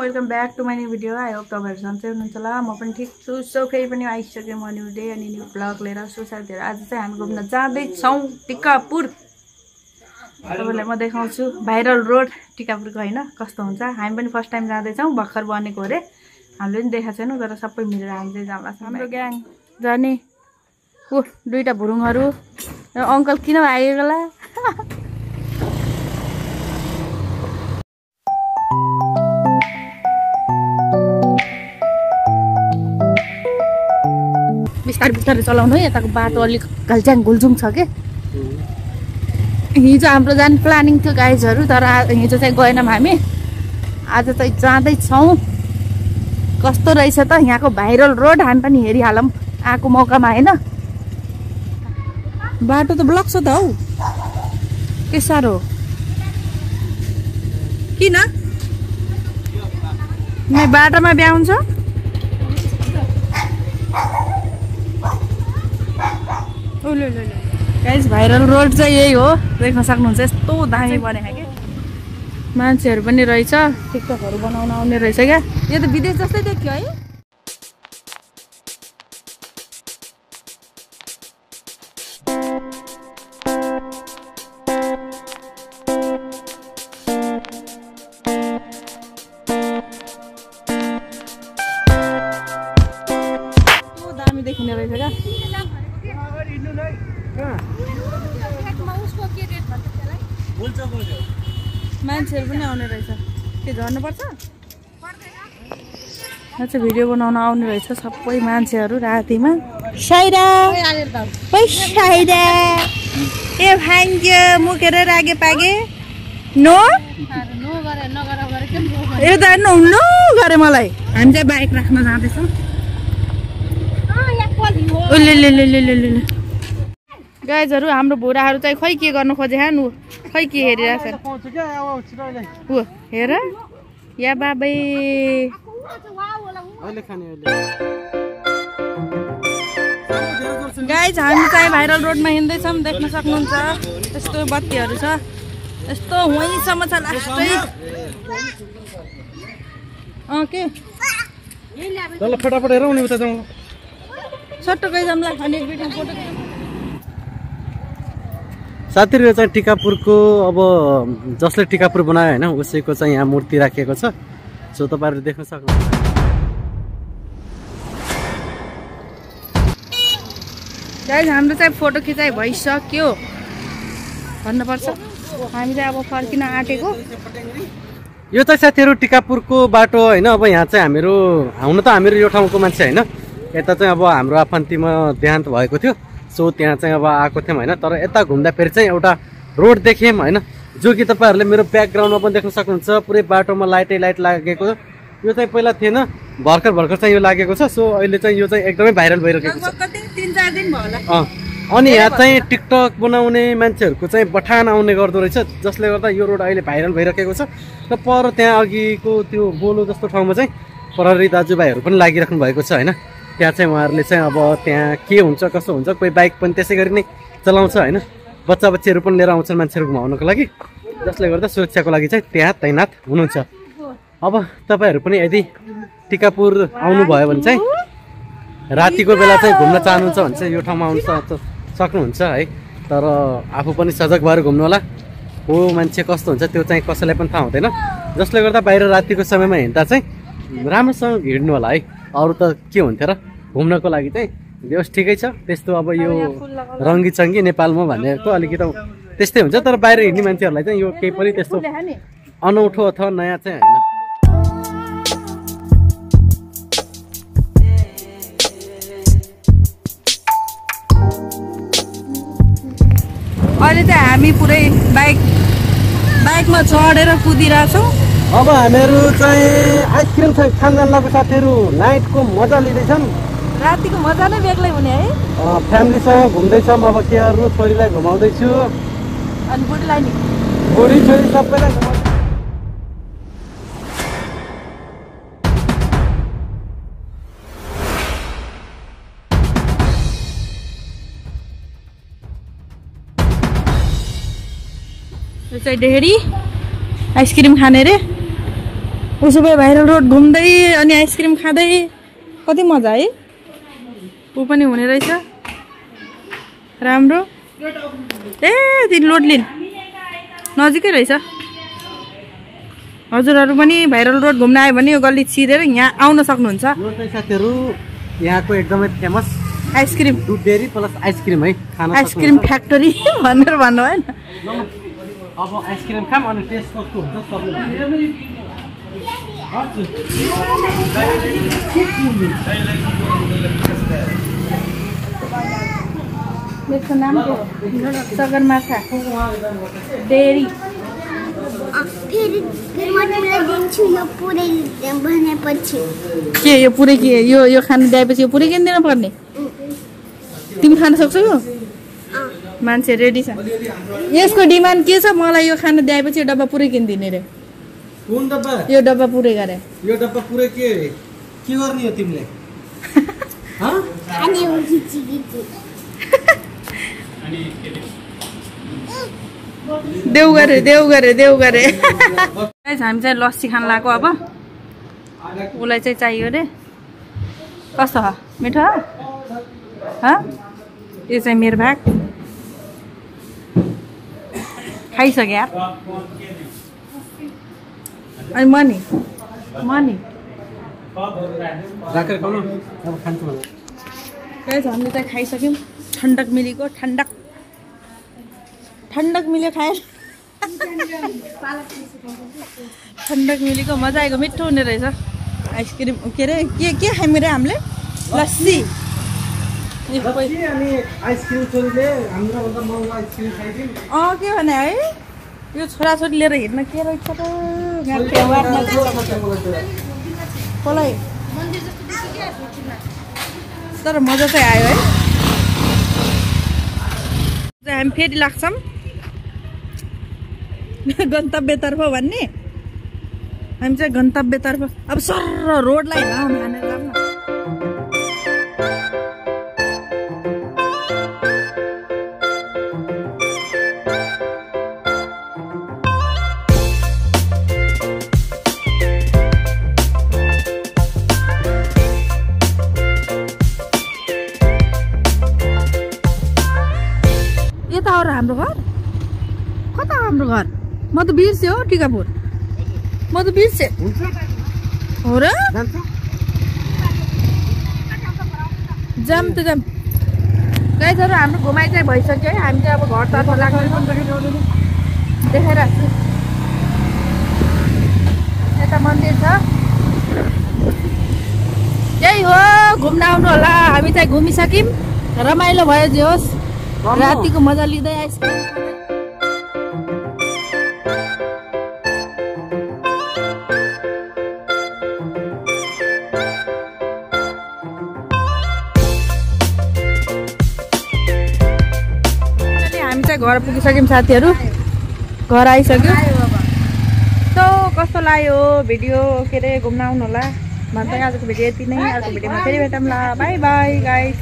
Welcome back to my new video. I hope तपाईँहरू सन्चै हुनुहुन्छ होला। म पनि ठिक छु। सो फेरि पनि आइसक्यो म न्यू डे अनि न्यू ब्लग लिएर। सो साथीहरू आज चाहिँ हामी घुम्न जाँदैछौँ टिकापुर। तपाईँलाई म देखाउँछु भाइरल रोड टिकापुरको होइन कस्तो हुन्छ। हामी पनि फर्स्ट टाइम जाँदैछौँ, भर्खर बनेको अरे। हामीले पनि देखाएको छैनौँ, तर सबै मिलेर हामी चाहिँ जाँदा हाम्रो ग्याङ जाने। ऊ दुईवटा भुरुङहरू अङ्कल किन आएको होला। बिस्तारै बिस्तारै चलाउनु है, यताको बाटो अलिक घल्च्याङ घुल्चुङ छ के। हिजो हाम्रो जाने प्लानिङ थियो गाइजहरू, तर हिजो चाहिँ गएनौँ हामी। आज चाहिँ जाँदैछौँ। कस्तो रहेछ त यहाँको भाइरल रोड, हामी पनि हेरिहालौँ आएको मौकामा होइन। बाटो त ब्लक छ त हौ, के साह्रो किन बाटोमा ब्याउँछ। गाइस भाइरल रोड चाहिँ यही हो, देख्न सक्नुहुन्छ। यस्तो दामी बनेको के, मान्छेहरू पनि रहेछ, टिकटकहरू बनाउन आउने रहेछ क्या। यो त विदेश जस्तै देखियो है। दामी देखिने रहेछ क्या। मान्छेहरू पनि आउने रहेछ। के झर्नुपर्छ चाहिँ भिडियो बनाउन आउने रहेछ सबै मान्छेहरू रातिमा। साइरा साइरा ए भाङ्ग्यो मुखेर रागे पागे नो यो त नो गरे मलाई। हामी चाहिँ बाइक राख्न जाँदैछौँ। गाइजहरू हाम्रो भुराहरू चाहिँ खै के गर्नु खोजे नु, खै के हेरिरहेछ ऊ हेर या बाबै। गाइज हामी चाहिँ भाइरल रोडमा हिँड्दैछौँ, देख्न सक्नुहुन्छ। यस्तो बत्तीहरू छ, यस्तो वहीँसम्म छ लास्टै। के फटाफट हेरौँ नि उता जाउँ सट्टो गइजाउँला अनि एक भिडियो फोटो। साथीहरू चाहिँ टिकापुरको अब जसले टिकापुर बनायो होइन उसैको चाहिँ यहाँ मूर्ति राखिएको छ। सो तपाईँहरूले देख्न सक्नुहुन्छ। गाइज हाम्रो चाहिँ फोटो खिचाइ भइसक्यो भन्नुपर्छ। हामी चाहिँ अब फर्किन आँटेको। यो चाहिँ साथीहरू टिकापुरको बाटो होइन। अब यहाँ चाहिँ हामीहरू हुन त हामीहरू यो ठाउँको मान्छे होइन। यता चाहिँ अब हाम्रो आफन्तीमा देहान्त भएको थियो, सो त्यहाँ चाहिँ अब आएको थियौँ होइन। तर यता घुम्दाखेरि चाहिँ एउटा रोड देख्यौँ होइन, जो कि तपाईँहरूले मेरो ब्याकग्राउन्डमा पनि देख्न सक्नुहुन्छ। पुरै बाटोमा लाइटै लाइट लागेको। यो चाहिँ पहिला थिएन, भर्खर भर्खर चाहिँ यो लागेको छ। सो अहिले चाहिँ यो चाहिँ एकदमै भाइरल भइरहेको छ। 3-4 दिन भयो होला। अनि यहाँ चाहिँ टिकटक बनाउने मान्छेहरूको चाहिँ बठान आउने गर्दो रहेछ, जसले गर्दा यो रोड अहिले भाइरल भइरहेको छ। र पर त्यहाँ अघिको त्यो बोलो जस्तो ठाउँमा चाहिँ प्रहरी दाजुभाइहरू पनि लागिराख्नु भएको छ होइन। त्यहाँ चाहिँ उहाँहरूले चाहिँ अब त्यहाँ के हुन्छ कसो हुन्छ, कोही बाइक पनि त्यसै गरी नै चलाउँछ होइन। बच्चा बच्चीहरू पनि लिएर आउँछन् मान्छेहरू घुमाउनको लागि, जसले गर्दा सुरक्षाको लागि चाहिँ त्यहाँ तैनात हुनुहुन्छ। अब तपाईँहरू पनि यदि टिकापुर आउनुभयो भने चाहिँ रातिको बेला चाहिँ घुम्न चाहनुहुन्छ भने चाहिँ यो ठाउँमा आउनु सक्नुहुन्छ है। तर आफू पनि सजग भएर घुम्नु होला। हो मान्छे कस्तो हुन्छ त्यो चाहिँ कसैलाई पनि थाहा हुँदैन, जसले गर्दा बाहिर रातिको समयमा हिँड्दा चाहिँ राम्रोसँग हिँड्नु होला है। अरू त के हुन्थ्यो र, घुम्नको लागि चाहिँ व्यवस्था ठिकै छ। त्यस्तो अब यो रङ्गीचङ्गी नेपालमा भनेको अलिकति त्यस्तै हुन्छ। तर बाहिर हिँड्ने मान्छेहरूलाई चाहिँ यो केही पनि त्यस्तो अनौठो अथवा नयाँ चाहिँ होइन। अहिले चाहिँ हामी पुरै बाइकमा चढेर कुदिरहेछौँ। अब हामीहरू चाहिँ आइसक्रिम खान जान्नको साथीहरू नाइटको मजा लिँदैछन्। रातिको मजा नै बेग्लै हुने है। फ्यामिलीसँग घुम्दैछौँ। अब केहरू छोरीलाई घुमाउँदैछु अनि बुढीलाई नि, बुढी छोरी सबैलाई घुमाउँछु। यो चाहिँ डेहरी आइसक्रिम खाने रे। उसो भए भाइरल रोड घुम्दै अनि आइसक्रिम खाँदै कति मजा है। ऊ पनि हुने रहेछ राम्रो। ए तिन लोड लिन नजिकै रहेछ। हजुरहरू पनि भाइरल रोड घुम्न आयो भने यो गल्ली छिरेर यहाँ आउन सक्नुहुन्छ। यो चाहिँ साथीहरू यहाँको एकदमै फेमस आइसक्रिम दुध डेरी प्लस आइसक्रिम है खाना आइसक्रिम फ्याक्ट्री भनेर भन्नु होइन। अब आइसक्रिम खाम अनि टेस्ट कस्तो हुन्छ सबले यसको नाम के हो? सगरमाथा डेरी। फेरि म तिमीलाई दिन्छु यो पुरै भनेपछि। के यो पुरै के यो खानु दिएपछि यो पुरै किनिदिनु पर्ने? तिमी खान सक्छौ यो? मान्छे रेडी छ। यसको डिमान्ड के छ? मलाई यो खानु दिएपछि यो डब्बा पुरै किनिदिने रे। कुन डब्बा? यो डब्बा पुरै गरे। यो डब्बा पुरै के गर्ने हो तिमीले? खाने हो खिची देउ गरे हामी चाहिँ लस्सी खान लाग्यो। अब उसलाई चाहिँ चाहियो रे। कस्तो हो? मिठो हो? यो चाहिँ मेरो भाग खाइसक्यो यार। अनि मनी राखेर खाउँ न अब खान्छु मलाई। हामीले चाहिँ खाइसक्यौँ। ठन्डक मिलेको ठन्डक मिल्यो खाएर ठन्डक मिलेको मजा आएको मिठो हुने रहेछ। आइसक्रिम के अरे के खायौँ रे हामीले? लस्सी। के भने है यो छोराछोरी लिएर हिँड्न के रहेछ त कसलाई तर मजा चाहिँ आयो है। हामी फेरि लाग्छौँ गन्तव्यतर्फ भन्ने। हामी चाहिँ गन्तव्यतर्फ अब सर रोडलाई हानेर जाऊँ न। यता हो र हाम्रो घर? कता हाम्रो घर? म त बिर्सेँ हो टिकापुर। म त बिर्सेँ हो र। जाम त जाम गाइजहरू हाम्रो घुमाइ चाहिँ भइसक्यो है। हामी चाहिँ अब घरतर्फ लाग्ने देखाइरहेको छु। यता मन्दिर छ त्यही हो घुम्न आउनु होला। हामी चाहिँ घुमिसक्यौँ। रमाइलो भयो जे होस्। रातिको मजा लिँदै आइसक्यो। हामी चाहिँ घर पुगिसक्यौँ साथीहरू। घर आइसक्यो। तो कस्तो लाग्यो भिडियो के अरे घुम्न आउनु होला भन्दै आजको भिडियो यति नै। अर्को भिडियोमा फेरि भेटौँला। By by guys.